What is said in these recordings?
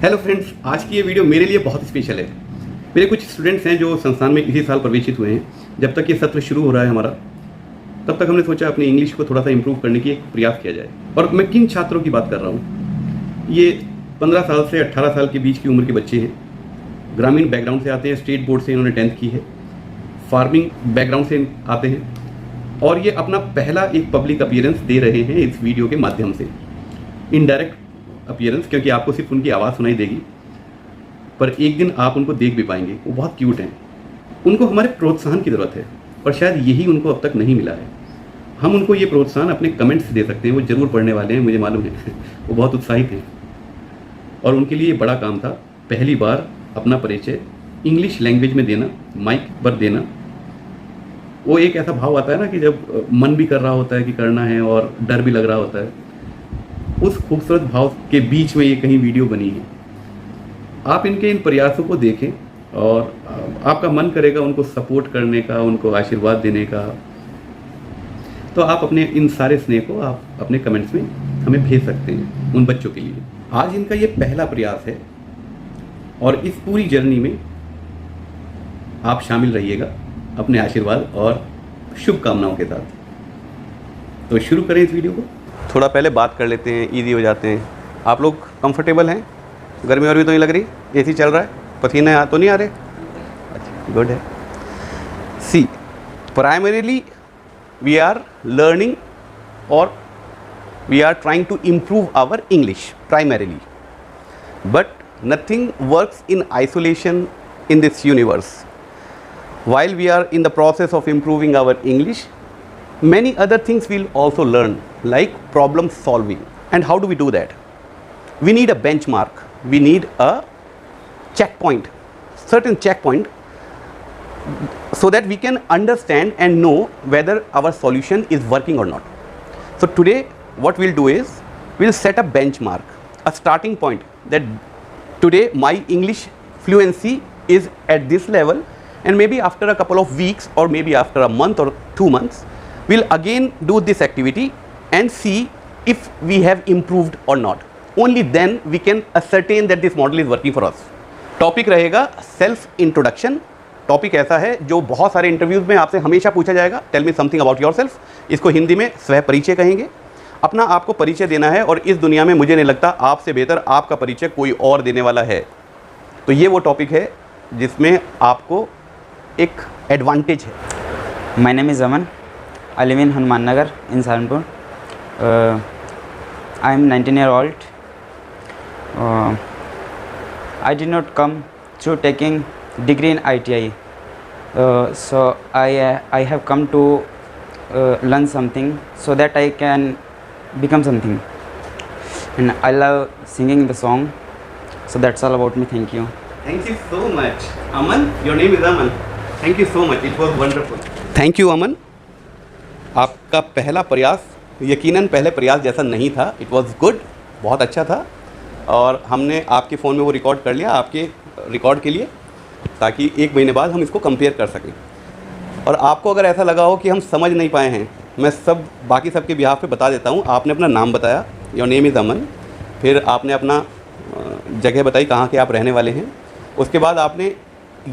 Hello friends, आज की ये वीडियो मेरे लिए बहुत स्पेशल है। मेरे कुछ स्टूडेंट्स हैं जो संस्थान में इसी साल प्रवेशित हुए हैं। जब तक ये सत्र शुरू हो रहा है हमारा, तब तक हमने सोचा अपनी इंग्लिश को थोड़ा सा इम्प्रूव करने की एक प्रयास किया जाए। और मैं किन छात्रों की बात कर रहा हूँ, ये 15 साल से 18 साल के बीच की उम्र के बच्चे हैं। ग्रामीण बैकग्राउंड से आते हैं, स्टेट बोर्ड से इन्होंने 10th की है, फार्मिंग बैकग्राउंड से आते हैं और ये अपना पहला एक पब्लिक अपीयरेंस दे रहे हैं इस वीडियो के माध्यम से। इनडायरेक्ट अपीयरेंस, क्योंकि आपको सिर्फ उनकी आवाज़ सुनाई देगी, पर एक दिन आप उनको देख भी पाएंगे। वो बहुत क्यूट हैं। उनको हमारे प्रोत्साहन की ज़रूरत है और शायद यही उनको अब तक नहीं मिला है। हम उनको ये प्रोत्साहन अपने कमेंट्स दे सकते हैं। वो ज़रूर पढ़ने वाले हैं, मुझे मालूम है। वो बहुत उत्साहित हैं और उनके लिए बड़ा काम था पहली बार अपना परिचय इंग्लिश लैंग्वेज में देना, माइक पर देना। वो एक ऐसा भाव आता है ना कि जब मन भी कर रहा होता है कि करना है और डर भी लग रहा होता है। उस खूबसूरत भाव के बीच में ये कहीं वीडियो बनी है। आप इनके इन प्रयासों को देखें और आपका मन करेगा उनको सपोर्ट करने का, उनको आशीर्वाद देने का। तो आप अपने इन सारे स्नेह को आप अपने कमेंट्स में हमें भेज सकते हैं उन बच्चों के लिए। आज इनका ये पहला प्रयास है और इस पूरी जर्नी में आप शामिल रहिएगा अपने आशीर्वाद और शुभकामनाओं के साथ। तो शुरू करें इस वीडियो को। थोड़ा पहले बात कर लेते हैं, इजी हो जाते हैं। आप लोग कंफर्टेबल हैं? गर्मी और भी तो नहीं लग रही? एसी चल रहा है? पसीने आ तो नहीं आ रहे? अच्छा, गुड है। See, primarily we are learning और we are trying to improve our English primarily, but nothing works in isolation in this universe. While we are in the process of improving our English, many other things we'll also learn, like problem solving. And how do we do that? We need a benchmark. We need a checkpoint, certain checkpoint, so that we can understand and know whether our solution is working or not. So today what we'll do is we'll set a benchmark, a starting point, that today my English fluency is at this level, and maybe after a couple of weeks or maybe after a month or 2 months we'll again do this activity and see if we have improved or not. Only then we can ascertain that this model is working for us. Topic रहेगा self introduction. Topic ऐसा है जो बहुत सारे interviews में आपसे हमेशा पूछा जाएगा, tell me something about yourself. इसको हिंदी में स्वह परिचय कहेंगे। अपना आपको परिचय देना है और इस दुनिया में मुझे नहीं लगता आपसे बेहतर आपका परिचय कोई और देने वाला है। तो ये वो टॉपिक है जिसमें आपको एक एडवांटेज है। My name is Aman. I live in Hanuman Nagar in Saharanpur. I am 19 years old. I did not come through taking degree in ITI. So I have come to learn something so that I can become something. And I love singing the song. So that's all about me. Thank you. Thank you so much, Aman. Your name is Aman. Thank you so much. It was wonderful. Thank you, Aman. आपका पहला प्रयास यकीनन पहले प्रयास जैसा नहीं था। It was good. बहुत अच्छा था और हमने आपके फ़ोन में वो रिकॉर्ड कर लिया आपके रिकॉर्ड के लिए, ताकि 1 महीने बाद हम इसको कंपेयर कर सकें। और आपको अगर ऐसा लगा हो कि हम समझ नहीं पाए हैं, मैं बाकी सबके बिहाफ पे बता देता हूँ। आपने अपना नाम बताया, योर नेम इज़ अमन। फिर आपने अपना जगह बताई कहाँ के आप रहने वाले हैं। उसके बाद आपने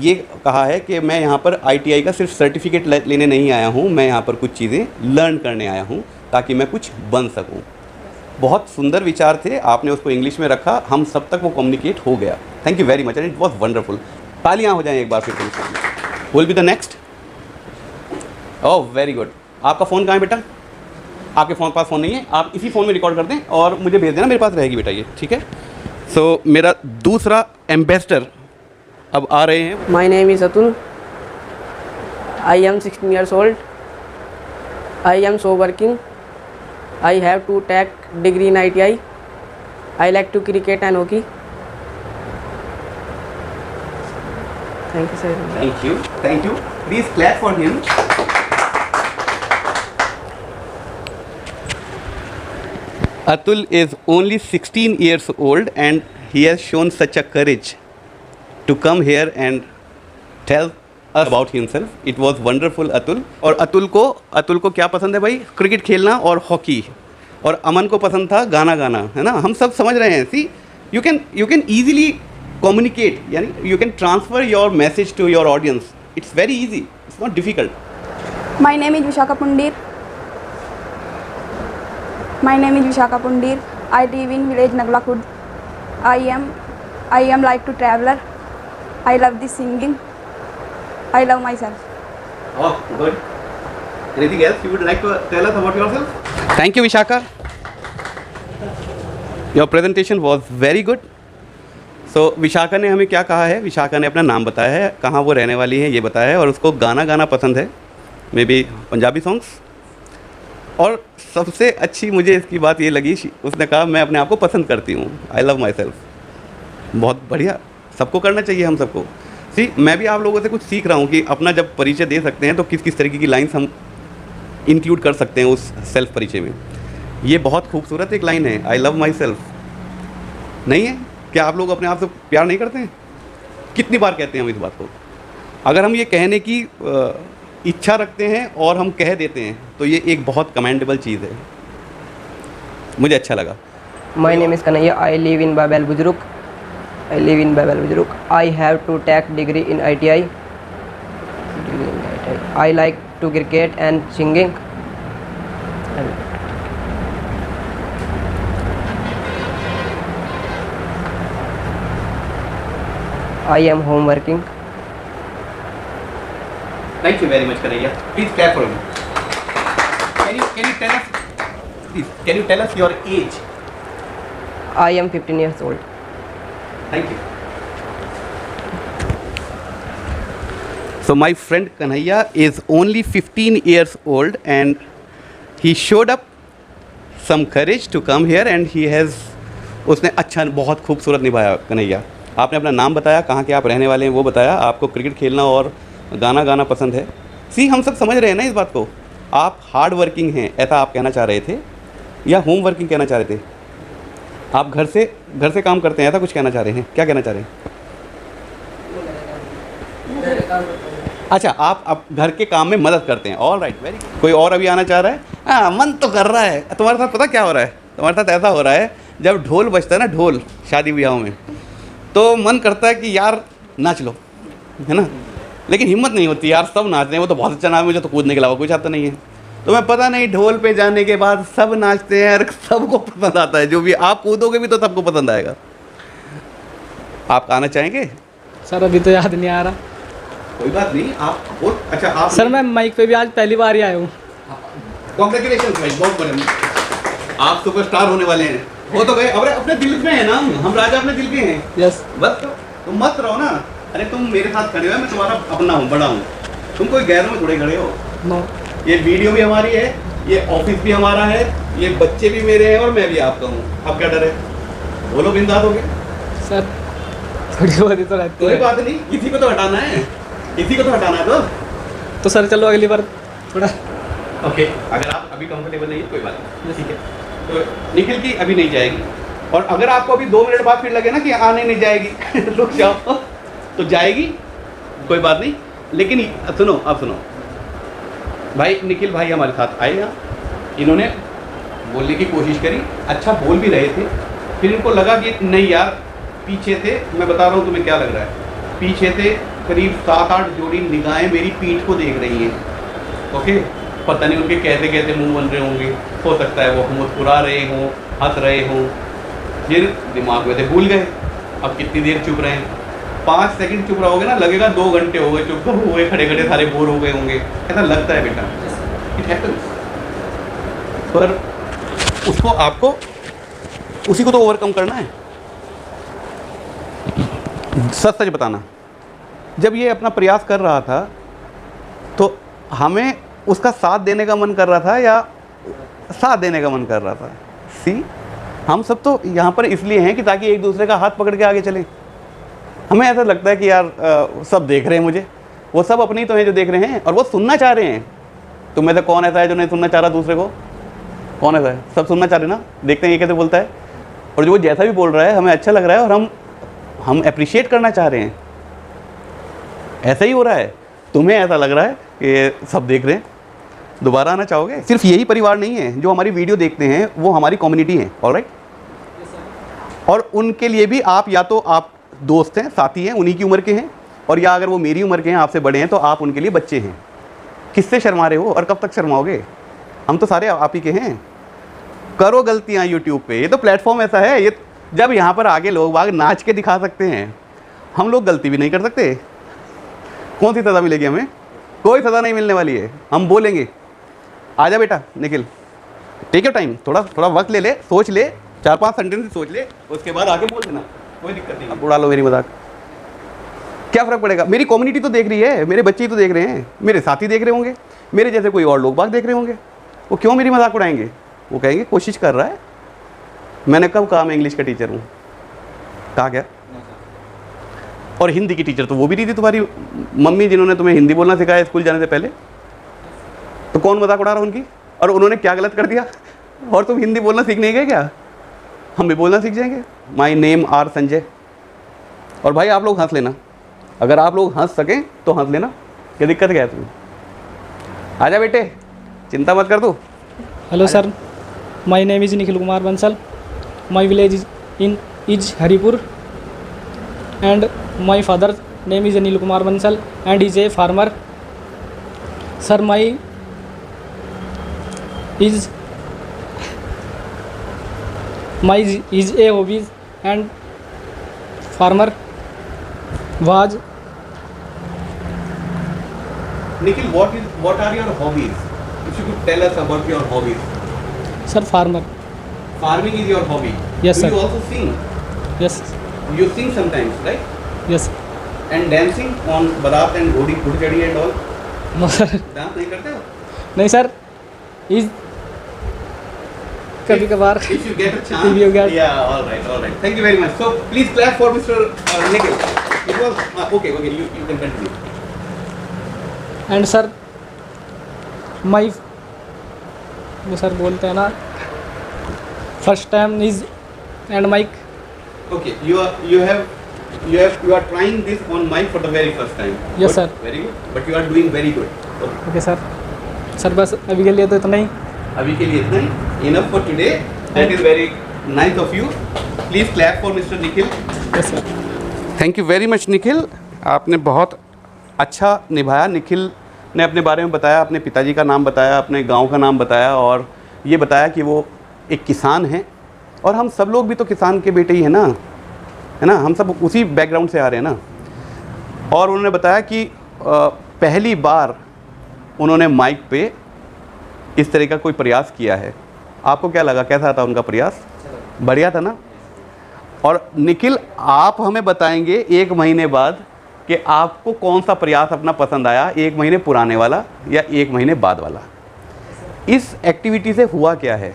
ये कहा है कि मैं यहाँ पर ITI का सिर्फ सर्टिफिकेट लेने नहीं आया हूँ, मैं यहाँ पर कुछ चीज़ें लर्न करने आया हूँ ताकि मैं कुछ बन सकूँ। बहुत सुंदर विचार थे, आपने उसको इंग्लिश में रखा, हम सब तक वो कम्युनिकेट हो गया। Thank you very much and it was wonderful. तालियाँ हो जाएँ एक बार फिर। Will be the next. Oh very good. आपका फ़ोन कहाँ है बेटा? आपके पास फ़ोन नहीं है? आप इसी फ़ोन में रिकॉर्ड कर दें और मुझे भेज देना, मेरे पास रहेगी बेटा ये, ठीक है? सो मेरा दूसरा एम्बेसडर अब आ रहे हैं। My name is Atul. I am 16 years old. I am so working. I have to take degree in ITI. I like to cricket and hockey. Thank you, sir. Thank you. Thank you. Please clap for him. Atul is only 16 years old and he has shown such a courage to come here and tell us about himself. It was wonderful, Atul. और अतुल को क्या पसंद है भाई? Cricket खेलना और hockey. और अमन को पसंद था गाना गाना, है ना? हम सब समझ रहे हैं। सी you can easily communicate, yani you can transfer your message to your audience. It's very easy, it's not difficult. My name is Vishakha Pundir. I live in village Naglakhurd. I am like to traveler. I love the singing. I love myself. Oh, good. Anything else you would like to tell us about yourself? Thank you, Vishakha. Your presentation was very good. So Vishakha ने हमें क्या कहा है, विशाखा ने अपना नाम बताया है, कहाँ वो रहने वाली है ये बताया है, और उसको गाना पसंद है, मे बी पंजाबी सॉन्ग्स। और सबसे अच्छी मुझे इसकी बात ये लगी, उसने कहा मैं अपने आप को पसंद करती हूँ, आई लव माई सेल्फ। बहुत बढ़िया, सबको करना चाहिए हम सबको। मैं भी आप लोगों से कुछ सीख रहा हूँ कि अपना जब परिचय दे सकते हैं तो किस किस तरीके की लाइन्स हम इंक्लूड कर सकते हैं उस सेल्फ परिचय में। ये बहुत खूबसूरत एक लाइन है, आई लव माई सेल्फ। नहीं है क्या आप लोग अपने आप से प्यार नहीं करते हैं? कितनी बार कहते हैं हम इस बात को? अगर हम ये कहने की इच्छा रखते हैं और हम कह देते हैं तो ये एक बहुत कमेंडेबल चीज़ है, मुझे अच्छा लगा। My name is Kanhaiya. I live in Babel Bujruk. I have to take degree in ITI. I like to cricket and singing. I am home working. Thank you very much, Kanhaiya. Please clap for me. Can you tell us, please, can you tell us your age? I am 15 years old. Thank you. So my friend Kanhaiya is only 15 years old and he showed up some courage to come here and he has, उसने अच्छा बहुत खूबसूरत निभाया। कन्हैया, आपने अपना नाम बताया, कहाँ के आप रहने वाले हैं वो बताया, आपको क्रिकेट खेलना और गाना पसंद है। हम सब समझ रहे हैं ना इस बात को। आप हार्ड वर्किंग हैं ऐसा आप कहना चाह रहे थे या होम वर्किंग कहना चाह रहे थे? आप घर से काम करते हैं ऐसा कुछ कहना चाह रहे हैं? क्या कहना चाह रहे हैं? अच्छा, आप घर के काम में मदद करते हैं। All right, very good. कोई और अभी आना चाह रहा है? हाँ, मन तो कर रहा है। तुम्हारे साथ पता क्या हो रहा है? तुम्हारे साथ ऐसा हो रहा है, जब ढोल बजता है ना, ढोल शादी ब्याहों में, तो मन करता है कि यार नाच लो, है ना, लेकिन हिम्मत नहीं होती यार, सब नाच रहे हैं, वो तो बहुत अच्छा नाम, मुझे तो कूदने के अलावा कुछ आता नहीं है। तो मैं पता नहीं, ढोल पे जाने के बाद सब नाचते हैं और सबको पसंद आता है। जो भी आप कूदोगे भी तो सबको पसंद आएगा। आप आना चाहेंगे? सर अभी तो याद नहीं आ रहा। कोई बात नहीं, आप बहुत अच्छा। आप सर मैं माइक पे भी आज पहली बार ही आया हूँ। कांग्रेचुलेशंस भाई, बहुत बढ़िया, आप सुपरस्टार होने वाले हैं। हो तो गए, अपने दिल में है ना, हम राजा अपने दिल के हैं। यस। बस तुम मत रहो ना। अरे तुम मेरे साथ खड़े हो, मैं तुम्हारा अपना हूँ, बड़ा हूँ, तुम कोई गैरों में थोड़े खड़े हो। नो। ये वीडियो भी हमारी है, ये ऑफिस भी हमारा है, ये बच्चे भी मेरे हैं और मैं भी आपका हूँ। अब क्या डर है? बोलो, बिंदास हो गए। सर थोड़ी बहुत ही तो रहती है। कोई बात नहीं, इसी को तो हटाना है, इसी को तो हटाना है। तो सर चलो अगली बार थोड़ा। ओके, अगर आप अभी कंफर्टेबल नहीं है कोई बात नहीं, ठीक है। तो निखिल की अभी नहीं जाएगी, और अगर आपको अभी 2 मिनट बाद फिर लगे ना कि आने नहीं जाएगी रुक जाओ, तो जाएगी, कोई बात नहीं। लेकिन सुनो, अब सुनो भाई, निखिल भाई हमारे साथ आए यहाँ, इन्होंने बोलने की कोशिश करी, अच्छा बोल भी रहे थे, फिर इनको लगा कि नहीं यार, पीछे थे, मैं बता रहा हूँ तुम्हें क्या लग रहा है, पीछे थे करीब 7-8 जोड़ी निगाहें मेरी पीठ को देख रही हैं। ओके, पता नहीं उनके कैसे कैसे मुंह बन रहे होंगे, हो सकता है वो मुस्कुरा रहे हों, हंस रहे हों, फिर दिमाग में से भूल गए। अब कितनी देर चुप रहे हैं? 5 सेकंड चुप रहोगे ना, लगेगा 2 घंटे हो गए चुप हुए, खड़े खड़े सारे बोर हो गए होंगे, ऐसा लगता है बेटा, इट हैपेंस। पर उसको आपको उसी को तो ओवरकम करना है। सच सच बताना, जब ये अपना प्रयास कर रहा था तो हमें उसका साथ देने का मन कर रहा था या साथ देने का मन कर रहा था? हम सब तो यहाँ पर इसलिए हैं कि ताकि एक दूसरे का हाथ पकड़ के आगे चलें। हमें ऐसा लगता है कि यार सब देख रहे हैं मुझे, वो सब अपने ही तो हैं जो देख रहे हैं, और वो सुनना चाह रहे हैं। तुम में से कौन ऐसा है जो नहीं सुनना चाह रहा दूसरे को? कौन ऐसा है? सब सुनना चाह रहे ना, देखते हैं ये कैसे बोलता है, और जो वो जैसा भी बोल रहा है हमें अच्छा लग रहा है और हम अप्रिशिएट करना चाह रहे हैं। ऐसा ही हो रहा है, तुम्हें ऐसा लग रहा है कि सब देख रहे हैं, दोबारा आना चाहोगे? सिर्फ यही परिवार नहीं है जो हमारी वीडियो देखते हैं, वो हमारी कम्युनिटी है। ऑलराइट, और उनके लिए भी आप या तो आप दोस्त हैं, साथी हैं, उन्हीं की उम्र के हैं, और या अगर वो मेरी उम्र के हैं, आपसे बड़े हैं, तो आप उनके लिए बच्चे हैं। किससे शर्मा रहे हो और कब तक शर्माओगे? हम तो सारे आप ही के हैं। करो गलतियाँ यूट्यूब पे, ये तो प्लेटफॉर्म ऐसा है, ये जब यहाँ पर आगे लोग बाग नाच के दिखा सकते हैं, हम लोग गलती भी नहीं कर सकते। कौन सी सज़ा मिलेगी हमें? कोई सज़ा नहीं मिलने वाली है, हम बोलेंगे। आजा बेटा निखिल, टेक योर टाइम, थोड़ा वक्त ले ले, सोच ले, 4-5 सेंटेंस सोच ले, उसके बाद आगे बोल देना, कोई दिक्कत नहीं। अब उड़ा लो मेरी मजाक, क्या फ़र्क पड़ेगा? मेरी कम्युनिटी तो देख रही है, मेरे बच्चे ही तो देख रहे हैं, मेरे साथी देख रहे होंगे, मेरे जैसे कोई और लोग बाग देख रहे होंगे। वो क्यों मेरी मजाक उड़ाएंगे? वो कहेंगे कोशिश कर रहा है। मैंने कब कहा मैं इंग्लिश का टीचर हूँ? कहा क्या? और हिंदी की टीचर तो वो भी नहीं थी तुम्हारी मम्मी, जिन्होंने तुम्हें हिंदी बोलना सिखाया स्कूल जाने से पहले। तो कौन मजाक उड़ा रहा उनकी? और उन्होंने क्या गलत कर दिया? और तुम हिंदी बोलना सीख नहीं गए क्या? हम भी बोलना सीख जाएंगे। My name are Sanjay. और भाई आप लोग हंस लेना, अगर आप लोग हंस सकें तो हंस लेना, क्या दिक्कत क्या है तुम्हें? आजा बेटे, चिंता मत कर तू। Hello sir, my name is Nikhil Kumar Bansal, my village is Haripur, and my father name is Anil Kumar Bansal and is a farmer. Sir my is a hobbies and farmer was. Nikhil, what are your hobbies? If you could tell us about your hobbies. Sir farmer. Farming is your hobby. Yes, Do sir. you also sing? Yes You sing sometimes, right? Yes. And dancing on Barat and Ghudi and all. No sir, Dance नहीं करते हो? नहीं sir, is कभी कभार। If you get a chance. If you get- Yeah, all right. Thank you very much. So please clap for Mr. Nikhil. It was okay. You can continue. And sir my, वो sir बोलते हैं ना, first time is and mic. Okay, you are trying this on mic for the very first time. Yes, Good, sir. Very good. But you are doing very good. Okay. Okay sir. Sir बस अभी के लिए तो इतना ही। अभी के लिए इतना ही. Enough for today. That is very nice of you. Please clap for Mr. Nikhil. Yes sir. Thank you very much Nikhil, आपने बहुत अच्छा निभाया। निखिल ने अपने बारे में बताया, अपने पिताजी का नाम बताया, अपने गांव का नाम बताया, और ये बताया कि वो एक किसान हैं, और हम सब लोग भी तो किसान के बेटे ही हैं ना, है ना, हम सब उसी बैकग्राउंड से आ रहे हैं ना। और उन्होंने बताया कि पहली बार उन्होंने माइक पे इस तरह का कोई प्रयास किया है। आपको क्या लगा, कैसा था उनका प्रयास? बढ़िया था ना। और निखिल आप हमें बताएंगे 1 महीने बाद कि आपको कौन सा प्रयास अपना पसंद आया, 1 महीने पुराने वाला या 1 महीने बाद वाला। इस एक्टिविटी से हुआ क्या है?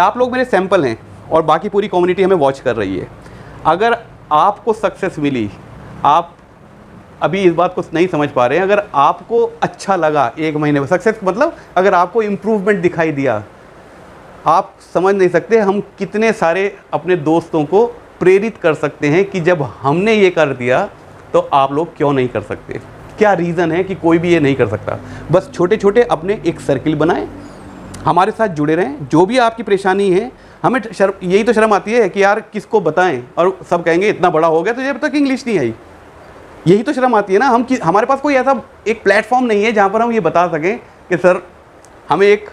आप लोग मेरे सैंपल हैं और बाकी पूरी कम्युनिटी हमें वॉच कर रही है। अगर आपको सक्सेस मिली, आप अभी इस बात को नहीं समझ पा रहे हैं, अगर आपको अच्छा लगा 1 महीने में, सक्सेस मतलब अगर आपको इम्प्रूवमेंट दिखाई दिया, आप समझ नहीं सकते हम कितने सारे अपने दोस्तों को प्रेरित कर सकते हैं कि जब हमने ये कर दिया तो आप लोग क्यों नहीं कर सकते। क्या रीज़न है कि कोई भी ये नहीं कर सकता? बस छोटे छोटे अपने एक सर्किल बनाएं, हमारे साथ जुड़े रहें। जो भी आपकी परेशानी है, हमें यही तो शर्म आती है कि यार किसको बताएं, और सब कहेंगे इतना बड़ा हो गया तो जब तक इंग्लिश नहीं आई। यही तो शर्म आती है ना, हमारे पास कोई ऐसा एक प्लेटफॉर्म नहीं है जहाँ पर हम ये बता सकें कि सर हमें एक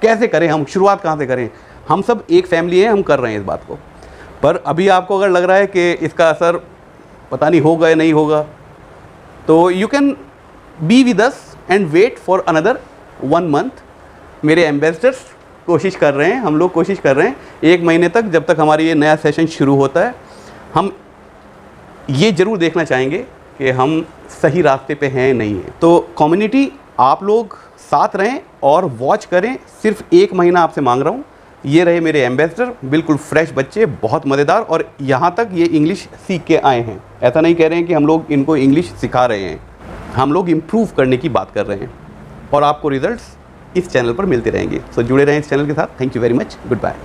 कैसे करें, हम शुरुआत कहाँ से करें। हम सब एक फैमिली है, हम कर रहे हैं इस बात को। पर अभी आपको अगर लग रहा है कि इसका असर पता नहीं होगा या नहीं होगा, तो you can be with us and wait for another 1 month. मेरे एम्बेसडर्स कोशिश कर रहे हैं, हम लोग कोशिश कर रहे हैं 1 महीने तक, जब तक हमारी ये नया सेशन शुरू होता है, हम ये ज़रूर देखना चाहेंगे कि हम सही रास्ते पे हैं नहीं हैं। तो कम्युनिटी आप लोग साथ रहें और वॉच करें। सिर्फ 1 महीना आपसे मांग रहा हूँ। ये रहे मेरे एम्बेसडर, बिल्कुल फ्रेश बच्चे, बहुत मज़ेदार, और यहाँ तक ये इंग्लिश सीख के आए हैं। ऐसा नहीं कह रहे हैं कि हम लोग इनको इंग्लिश सिखा रहे हैं, हम लोग इम्प्रूव करने की बात कर रहे हैं, और आपको रिजल्ट्स इस चैनल पर मिलते रहेंगे। सो जुड़े रहें इस चैनल के साथ। Thank you very much, good bye.